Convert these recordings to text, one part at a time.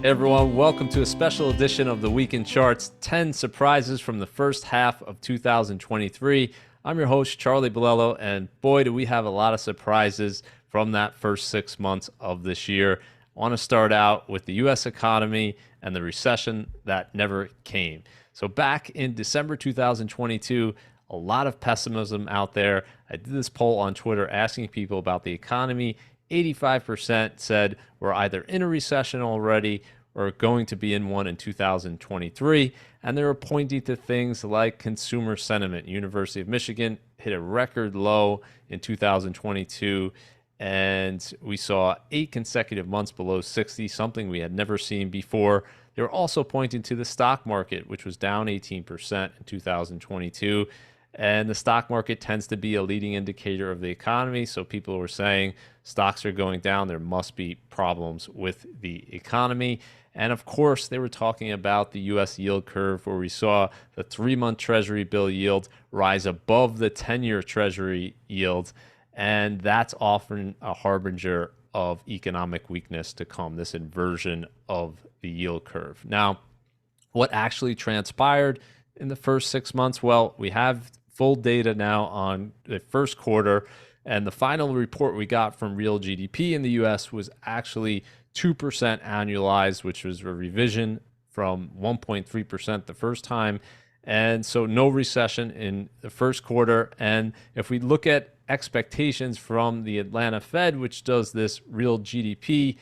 Hey everyone, welcome to a special edition of the Week in Charts, 10 surprises from the first half of 2023. I'm your host, Charlie Bilello, and boy, do we have a lot of surprises from that first 6 months of this year. I want to start out with the U.S. economy and the recession that never came. So back in December 2022, a lot of pessimism out there. I did this poll on Twitter asking people about the economy. 85% said we're either in a recession already or going to be in one in 2023. And they were pointing to things like consumer sentiment. University of Michigan hit a record low in 2022, and we saw 8 consecutive months below 60, something we had never seen before. They were also pointing to the stock market, which was down 18% in 2022. And the stock market tends to be a leading indicator of the economy. So people were saying stocks are going down. There must be problems with the economy. And of course, they were talking about the U.S. yield curve, where we saw the 3-month Treasury bill yield rise above the 10-year Treasury yield. And that's often a harbinger of economic weakness to come, this inversion of the yield curve. Now, what actually transpired in the first 6 months? Well, we have full data now on the first quarter, and the final report we got from real GDP in the U.S. was actually 2% annualized, which was a revision from 1.3% the first time. And so no recession in the first quarter. And if we look at expectations from the Atlanta Fed, which does this real GDP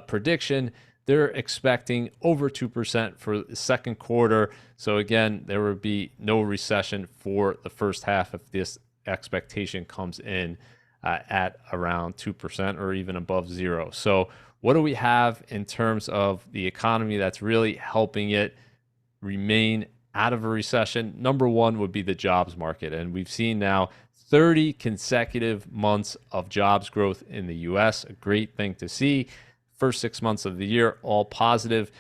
prediction, they're expecting over 2% for the second quarter. So again, there would be no recession for the first half if this expectation comes in at around 2% or even above zero. So what do we have in terms of the economy that's really helping it remain out of a recession? Number one would be the jobs market. And we've seen now 30 consecutive months of jobs growth in the U.S., a great thing to see. First 6 months of the year, all positive,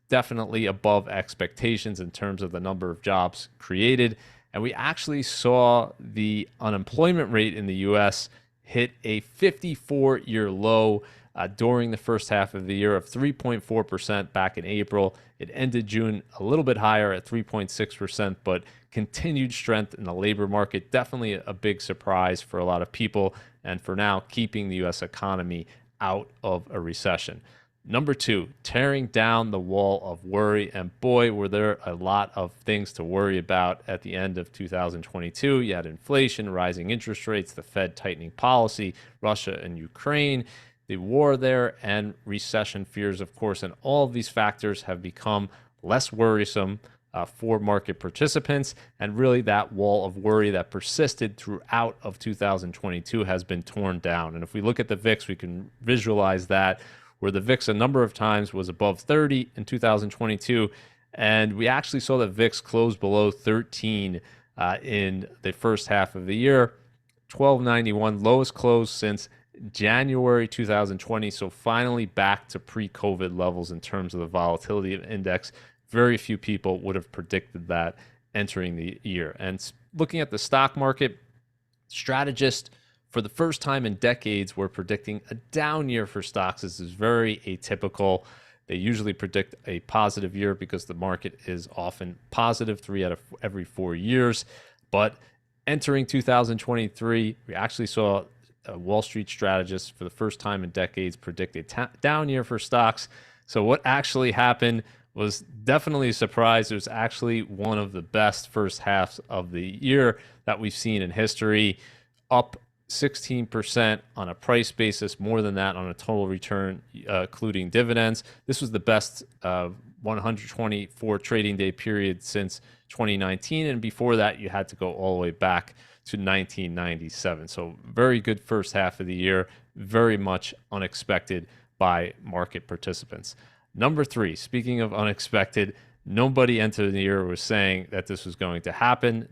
definitely above expectations in terms of the number of jobs created. And we actually saw the unemployment rate in the U.S. hit a 54-year low during the first half of the year of 3.4% back in April. It ended June a little bit higher at 3.6%, but continued strength in the labor market. Definitely a big surprise for a lot of people, and for now, keeping the U.S. economy out of a recession. Number two, tearing down the wall of worry. And boy, were there a lot of things to worry about at the end of 2022. You had inflation, rising interest rates, the Fed tightening policy, Russia and Ukraine, the war there, and recession fears, of course. And all of these factors have become less worrisome for market participants. And really that wall of worry that persisted throughout of 2022 has been torn down. And if we look at the VIX, we can visualize that, where the VIX a number of times was above 30 in 2022. And we actually saw the VIX close below 13 in the first half of the year. 1291, lowest close since January 2020. So finally back to pre-COVID levels in terms of the volatility of index. Very few people would have predicted that entering the year. And looking at the stock market, strategists for the first time in decades were predicting a down year for stocks. This is very atypical. They usually predict a positive year because the market is often positive 3 out of every 4 years. But entering 2023, we actually saw a Wall Street strategist for the first time in decades predict a down year for stocks. So what actually happened was definitely a surprise. It was actually one of the best first halves of the year that we've seen in history, up 16% on a price basis, more than that on a total return, including dividends. This was the best 124 trading day period since 2019. And before that, you had to go all the way back to 1997. So very good first half of the year, very much unexpected by market participants. Number three, speaking of unexpected, nobody entered the year was saying that this was going to happen.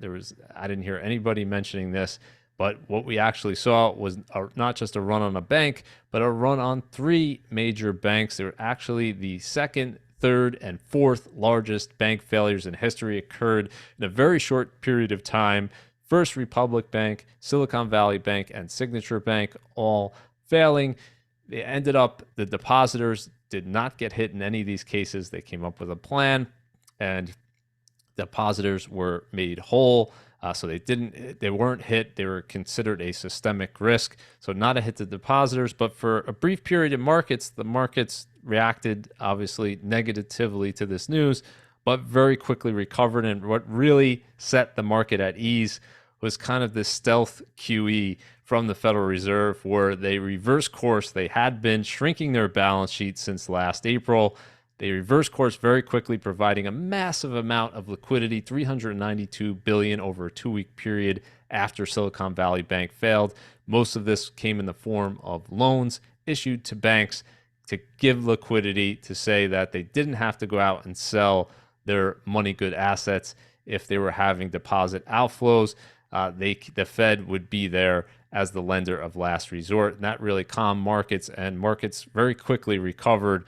I didn't hear anybody mentioning this, but what we actually saw was not just a run on a bank, but a run on 3 major banks. They were actually the second, third, and fourth largest bank failures in history occurred in a very short period of time. First Republic Bank, Silicon Valley Bank, and Signature Bank all failing. They ended up, the depositors did not get hit in any of these cases. They came up with a plan, and depositors were made whole. So they weren't hit. They were considered a systemic risk. So not a hit to depositors, but for a brief period in markets, the markets reacted obviously negatively to this news, but very quickly recovered. And what really set the market at ease was kind of this stealth QE from the Federal Reserve, where they reversed course. They had been shrinking their balance sheet since last April. They reversed course very quickly, providing a massive amount of liquidity, $392 billion over a 2-week period after Silicon Valley Bank failed. Most of this came in the form of loans issued to banks to give liquidity, to say that they didn't have to go out and sell their money good assets if they were having deposit outflows. The Fed would be there as the lender of last resort, and that really calmed markets, and markets very quickly recovered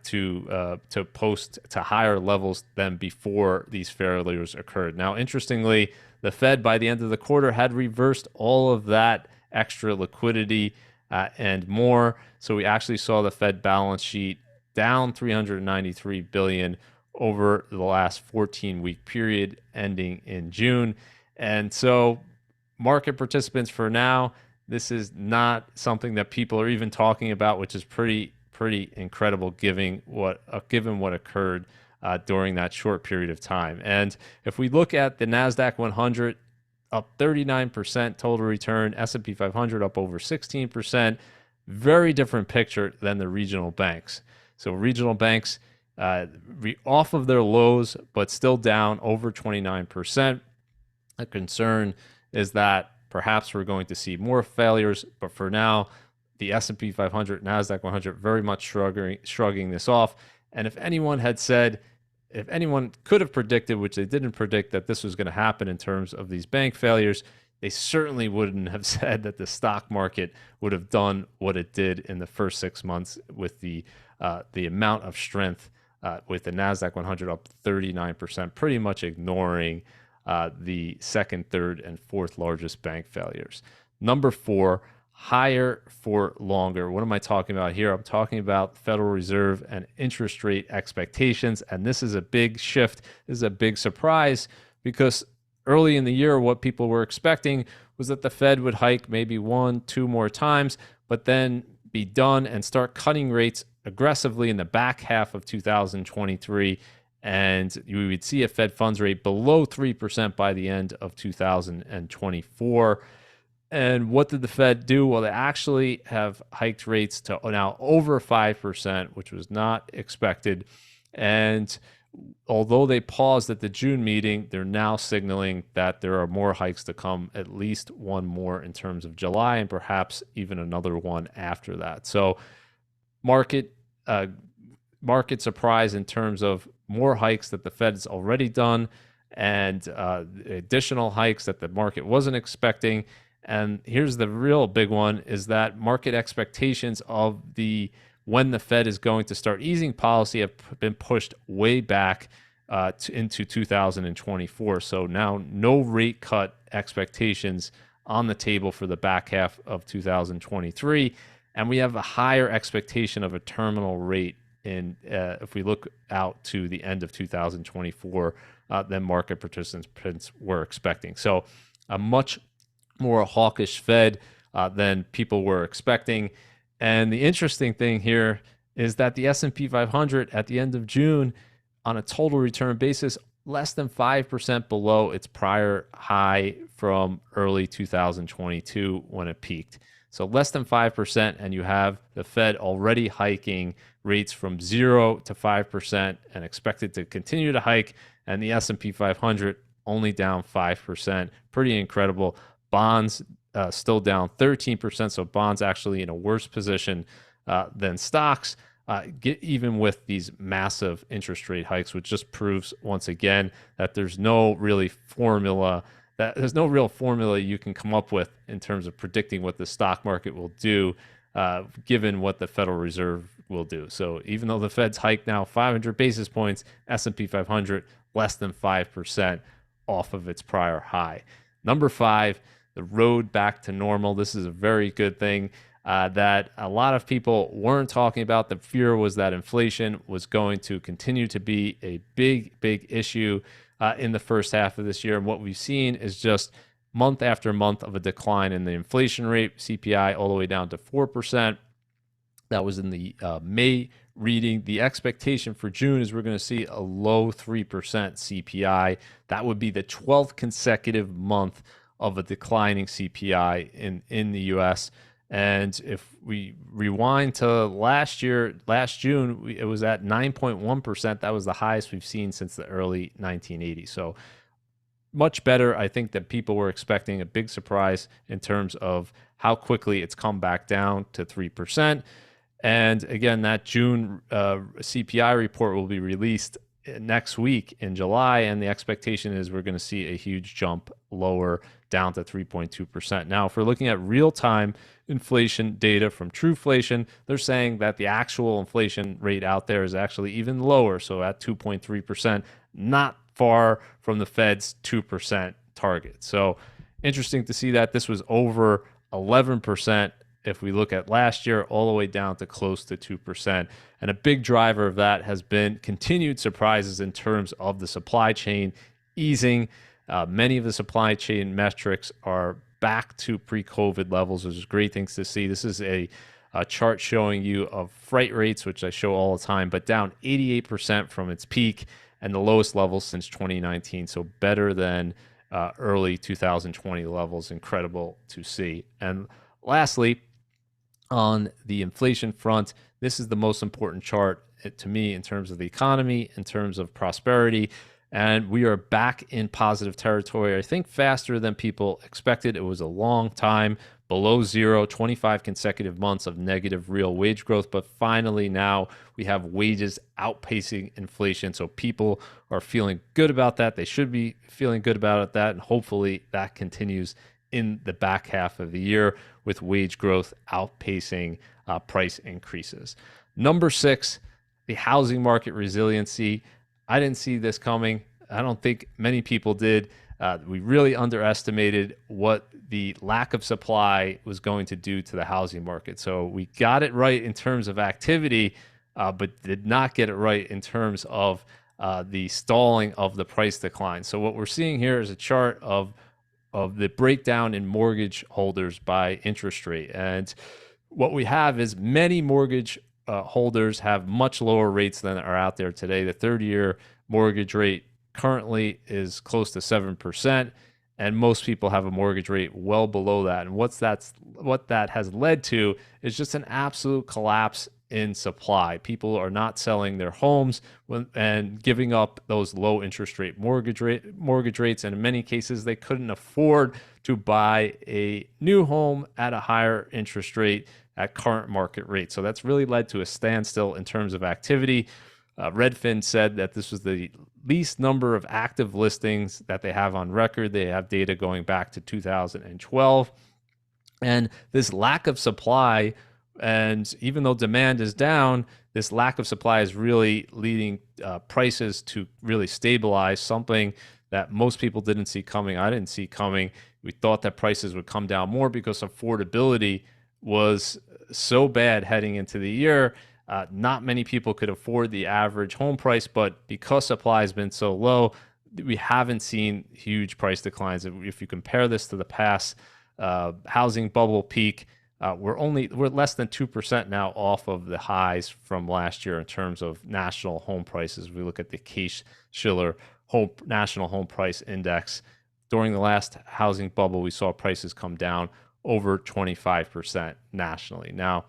to post to higher levels than before these failures occurred. Now, interestingly, the Fed by the end of the quarter had reversed all of that extra liquidity and more. So we actually saw the Fed balance sheet down $393 billion over the last 14-week period ending in June. And so market participants, for now, this is not something that people are even talking about, which is pretty incredible given what occurred during that short period of time. And if we look at the NASDAQ 100, up 39% total return, S&P 500 up over 16%, very different picture than the regional banks. So regional banks off of their lows, but still down over 29%. A concern is that perhaps we're going to see more failures, but for now, the S&P 500, NASDAQ 100 very much shrugging this off. And if anyone could have predicted, which they didn't predict, that this was going to happen in terms of these bank failures, they certainly wouldn't have said that the stock market would have done what it did in the first 6 months with the amount of strength with the NASDAQ 100 up 39%, pretty much ignoring the second, third, and fourth largest bank failures. Number 4, higher for longer. What am I talking about here? I'm talking about Federal Reserve and interest rate expectations. And this is a big shift. This is a big surprise, because early in the year, what people were expecting was that the Fed would hike maybe 1-2 more times, but then be done and start cutting rates aggressively in the back half of 2023. And you would see a Fed funds rate below 3% by the end of 2024. And what did the Fed do? Well, they actually have hiked rates to now over 5%, which was not expected. And although they paused at the June meeting, they're now signaling that there are more hikes to come, at least one more in terms of July, and perhaps even another one after that. So market surprise in terms of more hikes that the Fed's already done, and additional hikes that the market wasn't expecting. And here's the real big one, is that market expectations of when the Fed is going to start easing policy have been pushed way back into 2024. So now no rate cut expectations on the table for the back half of 2023. And we have a higher expectation of a terminal rate if we look out to the end of 2024 than market participants were expecting. So a much more hawkish Fed than people were expecting. And the interesting thing here is that the S&P 500 at the end of June, on a total return basis, less than 5% below its prior high from early 2022 when it peaked. So less than 5%, and you have the Fed already hiking rates from 0 to 5% and expected to continue to hike, and the S&P 500 only down 5%. Pretty incredible. Bonds still down 13%, so bonds actually in a worse position than stocks, even with these massive interest rate hikes, which just proves once again that there's no real formula you can come up with in terms of predicting what the stock market will do, given what the Federal Reserve will do. So even though the Fed's hiked now 500 basis points, S&P 500 less than 5% off of its prior high. Number 5, the road back to normal. This is a very good thing. that a lot of people weren't talking about. The fear was that inflation was going to continue to be a big, big issue in the first half of this year. And what we've seen is just month after month of a decline in the inflation rate, CPI all the way down to 4%. That was in the May reading. The expectation for June is we're going to see a low 3% CPI. That would be the 12th consecutive month of a declining CPI in the US. And if we rewind to last year, last June, it was at 9.1%. That was the highest we've seen since the early 1980s. So much better. I think that people were expecting a big surprise in terms of how quickly it's come back down to 3%. And again, that June CPI report will be released next week in July, and the expectation is we're going to see a huge jump lower down to 3.2%. Now, if we're looking at real-time inflation data from Truflation, they're saying that the actual inflation rate out there is actually even lower, so at 2.3%, not far from the Fed's 2% target. So interesting to see that this was over 11% if we look at last year, all the way down to close to 2%. And a big driver of that has been continued surprises in terms of the supply chain easing. Many of the supply chain metrics are back to pre-COVID levels, which is great things to see. This is a chart showing you of freight rates, which I show all the time, but down 88% from its peak and the lowest levels since 2019. So better than early 2020 levels. Incredible to see. And lastly, on the inflation front, this is the most important chart to me in terms of the economy, in terms of prosperity, and we are back in positive territory, I think faster than people expected. It was a long time below zero, 25 consecutive months of negative real wage growth, but finally now we have wages outpacing inflation, so people are feeling good about that. They should be feeling good about that, and hopefully that continues in the back half of the year with wage growth outpacing price increases. Number 6, the housing market resiliency. I didn't see this coming. I don't think many people did. We really underestimated what the lack of supply was going to do to the housing market. So we got it right in terms of activity, but did not get it right in terms of the stalling of the price decline. So what we're seeing here is a chart of the breakdown in mortgage holders by interest rate. And what we have is many mortgage holders have much lower rates than are out there today. The 30-year mortgage rate currently is close to 7%, and most people have a mortgage rate well below that. And what that has led to is just an absolute collapse in supply. People are not selling their homes and giving up those low interest rate mortgage rates, and in many cases they couldn't afford to buy a new home at a higher interest rate at current market rate. So that's really led to a standstill in terms of activity. Redfin said that this was the least number of active listings that they have on record. They have data going back to 2012, and this lack of supply, and even though demand is down, this lack of supply is really leading prices to really stabilize, something that most people didn't see coming. I didn't see coming. We thought that prices would come down more because affordability was so bad heading into the year. Not many people could afford the average home price, but because supply has been so low, we haven't seen huge price declines. If you compare this to the past housing bubble peak, we're less than 2% now off of the highs from last year in terms of national home prices. We look at the Case-Shiller National Home Price Index. During the last housing bubble, we saw prices come down over 25% nationally. Now,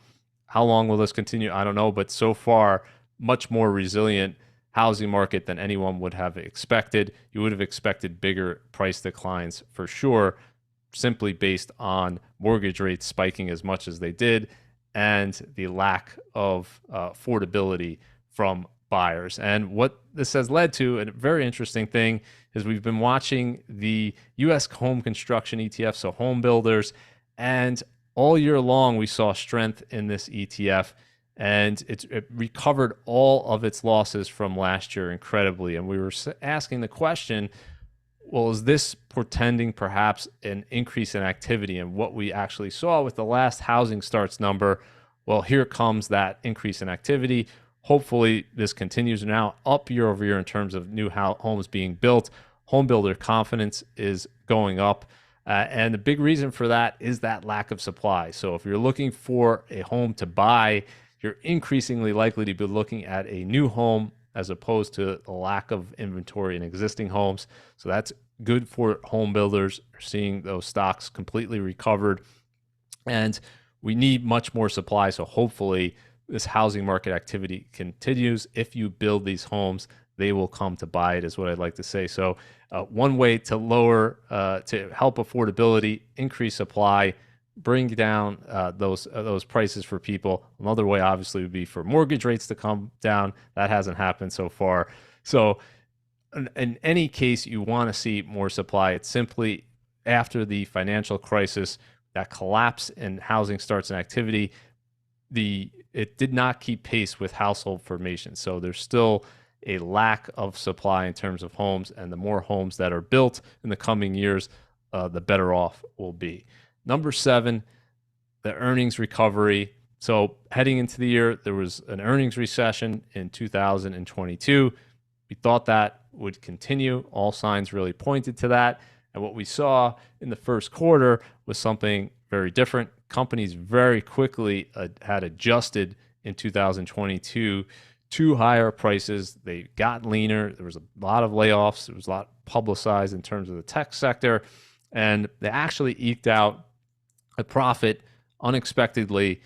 how long will this continue? I don't know, but so far, much more resilient housing market than anyone would have expected. You would have expected bigger price declines for sure, simply based on mortgage rates spiking as much as they did and the lack of affordability from buyers. And what this has led to, a very interesting thing, is we've been watching the U.S. home construction ETF, so home builders, and all year long we saw strength in this ETF, and it recovered all of its losses from last year incredibly. And we were asking the question, Well, is this portending perhaps an increase in activity? And what we actually saw with the last housing starts number, well, here comes that increase in activity. Hopefully, this continues now up year over year in terms of new homes being built. Home builder confidence is going up. And the big reason for that is that lack of supply. So if you're looking for a home to buy, you're increasingly likely to be looking at a new home as opposed to a lack of inventory in existing homes. So that's good for home builders. We're seeing those stocks completely recovered. And we need much more supply. So hopefully this housing market activity continues. If you build these homes, they will come to buy it, is what I'd like to say. So one way to to help affordability, increase supply, bring down those prices for people. Another way, obviously, would be for mortgage rates to come down. That hasn't happened so far. So in any case, you want to see more supply. It's simply after the financial crisis, that collapse in housing starts and activity, it did not keep pace with household formation. So there's still a lack of supply in terms of homes, and the more homes that are built in the coming years, the better off we'll be. Number 7, the earnings recovery. So heading into the year, there was an earnings recession in 2022. We thought that would continue. All signs really pointed to that. And what we saw in the first quarter was something very different. Companies very quickly had adjusted in 2022 to higher prices. They got leaner. There was a lot of layoffs. There was a lot publicized in terms of the tech sector. And they actually eked out a profit unexpectedly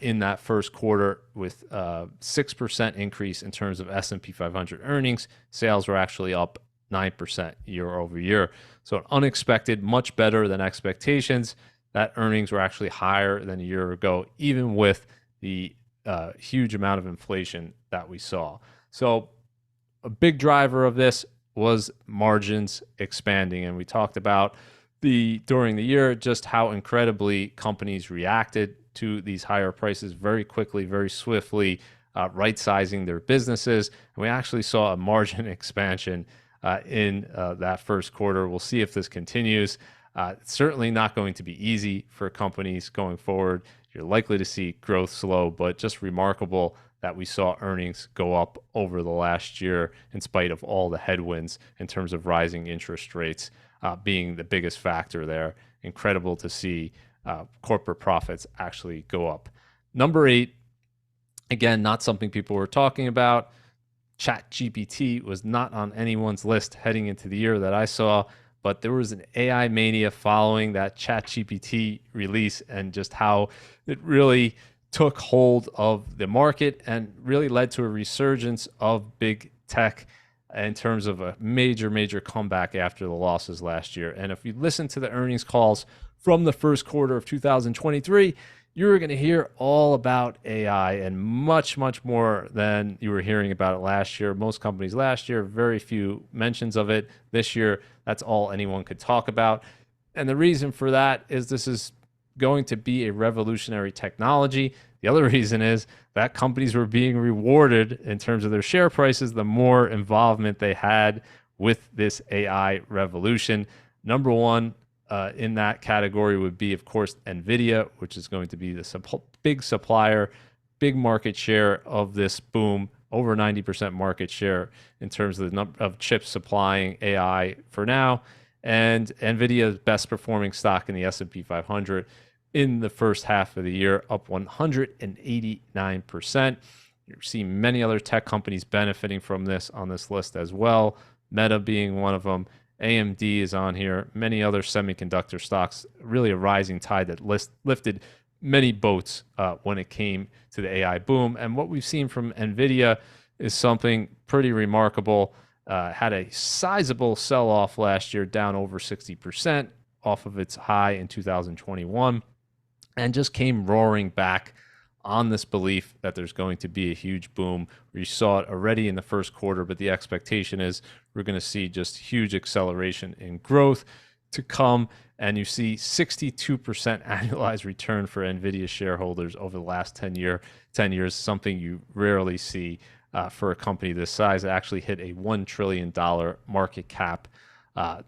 in that first quarter with a 6% increase in terms of S&P 500 earnings. Sales were actually up 9% year over year. So unexpected, much better than expectations. That earnings were actually higher than a year ago, even with the huge amount of inflation that we saw. So a big driver of this was margins expanding. And we talked about during the year just how incredibly companies reacted to these higher prices very quickly, very swiftly, right-sizing their businesses. And we actually saw a margin expansion in that first quarter. We'll see if this continues. It's certainly not going to be easy for companies going forward. You're likely to see growth slow, but just remarkable that we saw earnings go up over the last year in spite of all the headwinds in terms of rising interest rates being the biggest factor there. Incredible to see corporate profits actually go up. Number 8, again, not something people were talking about. ChatGPT was not on anyone's list heading into the year that I saw, but there was an AI mania following that ChatGPT release and just how it really took hold of the market and really led to a resurgence of big tech in terms of a major comeback after the losses last year. And if you listen to the earnings calls from the first quarter of 2023, you're going to hear all about AI and much more than you were hearing about it last year. Most companies last year, very few mentions of it. This year, that's all anyone could talk about. And the reason for that is this is going to be a revolutionary technology. The other reason is that companies were being rewarded in terms of their share prices the more involvement they had with this AI revolution. Number 1 in that category would be, of course, NVIDIA, which is going to be the big supplier, big market share of this boom, over 90% market share in terms of the number of chips supplying AI for now. And NVIDIA's best performing stock in the S&P 500 in the first half of the year, up 189%. You're seeing many other tech companies benefiting from this on this list as well, Meta being one of them. AMD is on here, many other semiconductor stocks, really a rising tide that lifted many boats when it came to the AI boom. And what we've seen from NVIDIA is something pretty remarkable. Had a sizable sell-off last year, down over 60% off of its high in 2021, and just came roaring back on this belief that there's going to be a huge boom. We saw it already in the first quarter, but the expectation is we're going to see just huge acceleration in growth to come. And you see 62% annualized return for NVIDIA shareholders over the last 10 years, something you rarely see for a company this size. It actually hit a $1 trillion market cap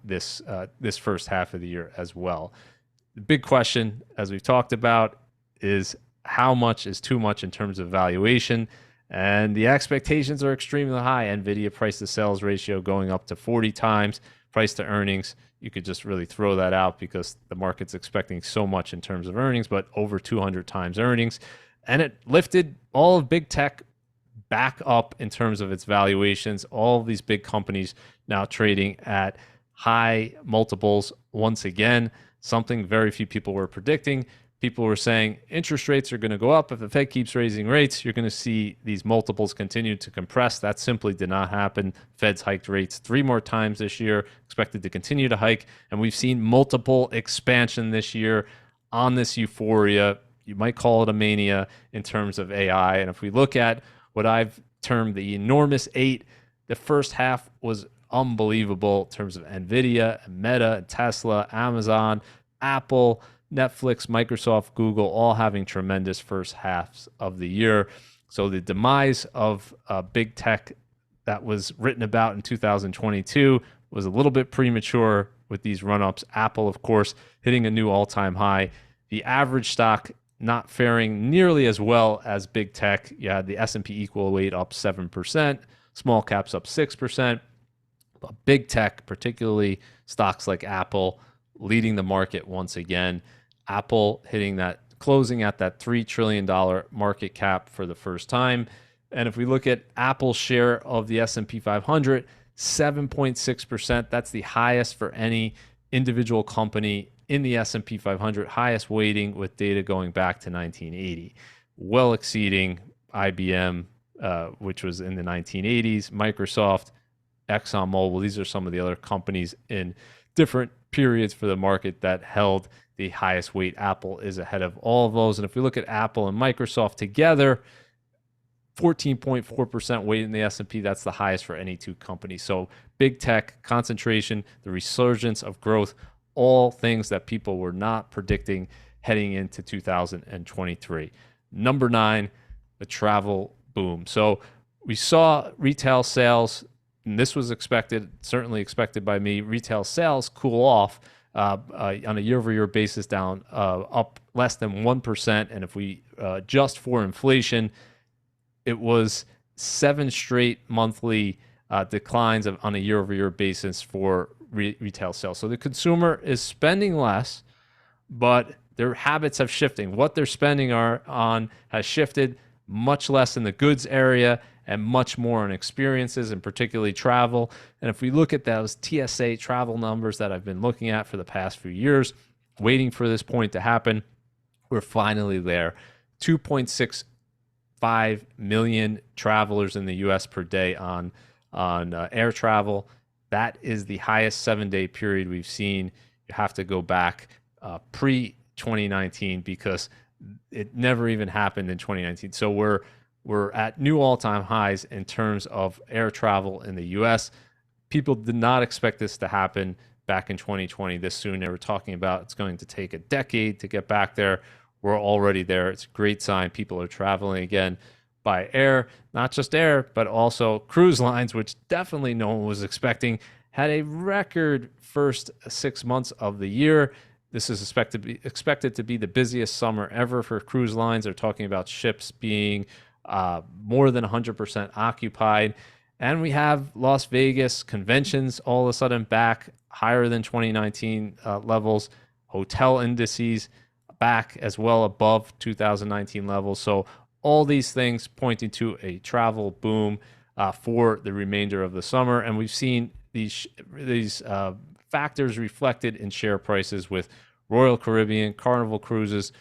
this first half of the year as well. The big question, as we've talked about, is how much is too much in terms of valuation, and the expectations are extremely high. Nvidia price to sales ratio going up to 40 times, price to earnings, you could just really throw that out because the market's expecting so much in terms of earnings, but over 200 times earnings. And it lifted all of big tech back up in terms of its valuations. All of these big companies now trading at high multiples once again, something very few people were predicting. People were saying interest rates are going to go up. If the Fed keeps raising rates, you're going to see these multiples continue to compress. That simply did not happen. Fed's hiked rates 3 more times this year, expected to continue to hike. And we've seen multiple expansion this year on this euphoria. You might call it a mania in terms of AI. And if we look at what I've termed the enormous 8, the first half was unbelievable in terms of Nvidia, Meta, Tesla, Amazon, Apple, Netflix, Microsoft, Google, all having tremendous first halves of the year. So the demise of big tech that was written about in 2022 was a little bit premature with these run-ups. Apple, of course, hitting a new all-time high. The average stock not faring nearly as well as big tech. You had the S&P equal weight up 7%, small caps up 6%. But big tech, particularly stocks like Apple, leading the market once again. Apple hitting that, closing at that $3 trillion market cap for the first time. And if we look at Apple's share of the S&P 500, 7.6%. That's the highest for any individual company in the S&P 500, highest weighting with data going back to 1980. Well exceeding IBM, which was in the 1980s, Microsoft, ExxonMobil. These are some of the other companies in different periods for the market that held the highest weight. Apple is ahead of all of those. And if we look at Apple and Microsoft together, 14.4% weight in the S&P. That's the highest for any two companies. So big tech concentration, the resurgence of growth, all things that people were not predicting heading into 2023. Number 9, the travel boom. So we saw retail sales, and this was expected, certainly expected by me, retail sales cool off on a year-over-year basis, down up less than 1%. And if we adjust for inflation, it was 7 straight monthly declines on a year-over-year basis for retail sales. So the consumer is spending less, but their habits have shifted. What they're spending on has shifted, much less in the goods area and much more on experiences, and particularly travel. And if we look at those TSA travel numbers that I've been looking at for the past few years, waiting for this point to happen, we're finally there. 2.65 million travelers in the U.S. per day on air travel. That is the highest 7-day period we've seen. You have to go back pre-2019 because it never even happened in 2019. So we're at new all-time highs in terms of air travel in the U.S. People did not expect this to happen back in 2020 this soon. They were talking about it's going to take a decade to get back there. We're already there. It's a great sign. People are traveling again by air, not just air, but also cruise lines, which definitely no one was expecting, had a record first 6 months of the year. This is expected to be the busiest summer ever for cruise lines. They're talking about ships being more than 100% occupied. And we have Las Vegas conventions all of a sudden back higher than 2019 levels. Hotel indices back as well above 2019 levels. So all these things pointing to a travel boom for the remainder of the summer. And we've seen these factors reflected in share prices with Royal Caribbean, Carnival Cruises,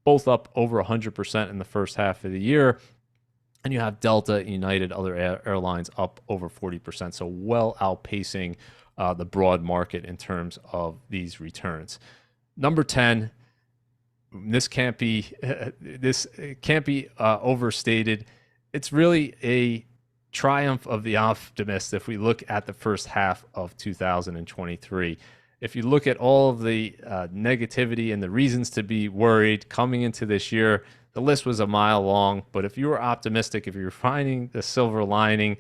both up over 100% in the first half of the year. And you have Delta, United, other airlines up over 40%. So well outpacing the broad market in terms of these returns. Number 10, this can't be overstated. It's really a triumph of the optimists if we look at the first half of 2023. If you look at all of the negativity and the reasons to be worried coming into this year, the list was a mile long. But if you were optimistic, if you're finding the silver lining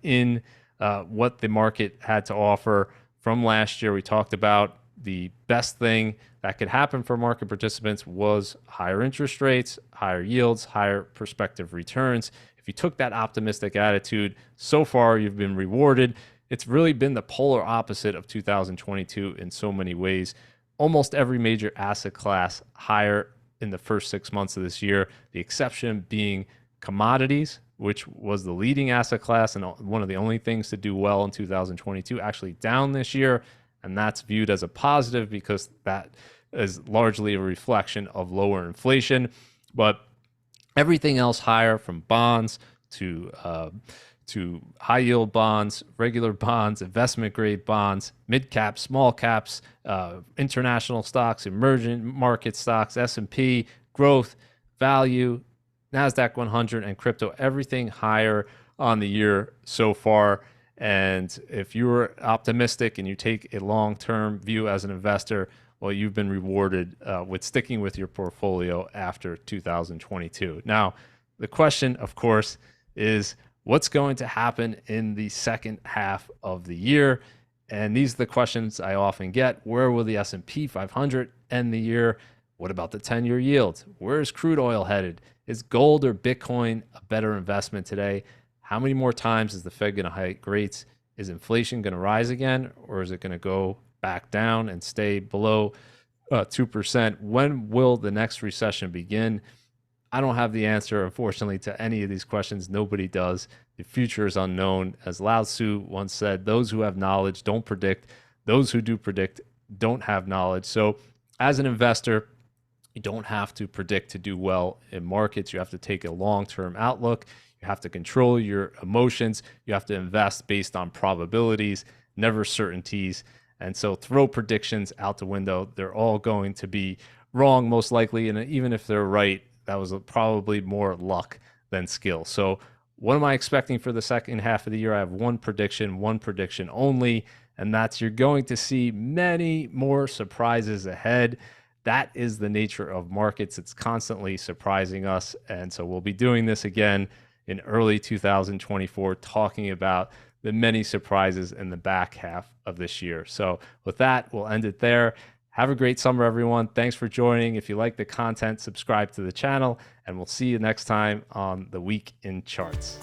in what the market had to offer, from last year. We talked about the best thing that could happen for market participants was higher interest rates, higher yields, higher prospective returns. If you took that optimistic attitude, so far you've been rewarded. It's really been the polar opposite of 2022 in so many ways. Almost every major asset class higher in the first 6 months of this year, the exception being commodities, which was the leading asset class and one of the only things to do well in 2022, actually down this year. And that's viewed as a positive because that is largely a reflection of lower inflation. But everything else higher, from bonds to high yield bonds, regular bonds, investment grade bonds, mid caps, small caps, international stocks, emerging market stocks, S&P, growth, value, NASDAQ 100, and crypto, everything higher on the year so far. And if you're optimistic and you take a long-term view as an investor, well, you've been rewarded with sticking with your portfolio after 2022. Now, the question, of course, is what's going to happen in the second half of the year? And these are the questions I often get. Where will the S&P 500 end the year? What about the 10-year yield? Where is crude oil headed? Is gold or Bitcoin a better investment today? How many more times is the Fed going to hike rates? Is inflation going to rise again, or is it going to go back down and stay below 2%? When will the next recession begin? I don't have the answer, unfortunately, to any of these questions. Nobody does. The future is unknown. As Lao Tzu once said, those who have knowledge don't predict. Those who do predict don't have knowledge. So as an investor, you don't have to predict to do well in markets. You have to take a long-term outlook. You have to control your emotions. You have to invest based on probabilities, never certainties. And so throw predictions out the window. They're all going to be wrong, most likely. And even if they're right, that was probably more luck than skill. So what am I expecting for the second half of the year? I have one prediction only, and that's you're going to see many more surprises ahead. That is the nature of markets. It's constantly surprising us. And so we'll be doing this again in early 2024, talking about the many surprises in the back half of this year. So with that, we'll end it there. Have a great summer, everyone. Thanks for joining. If you like the content, subscribe to the channel, and we'll see you next time on the Week in Charts.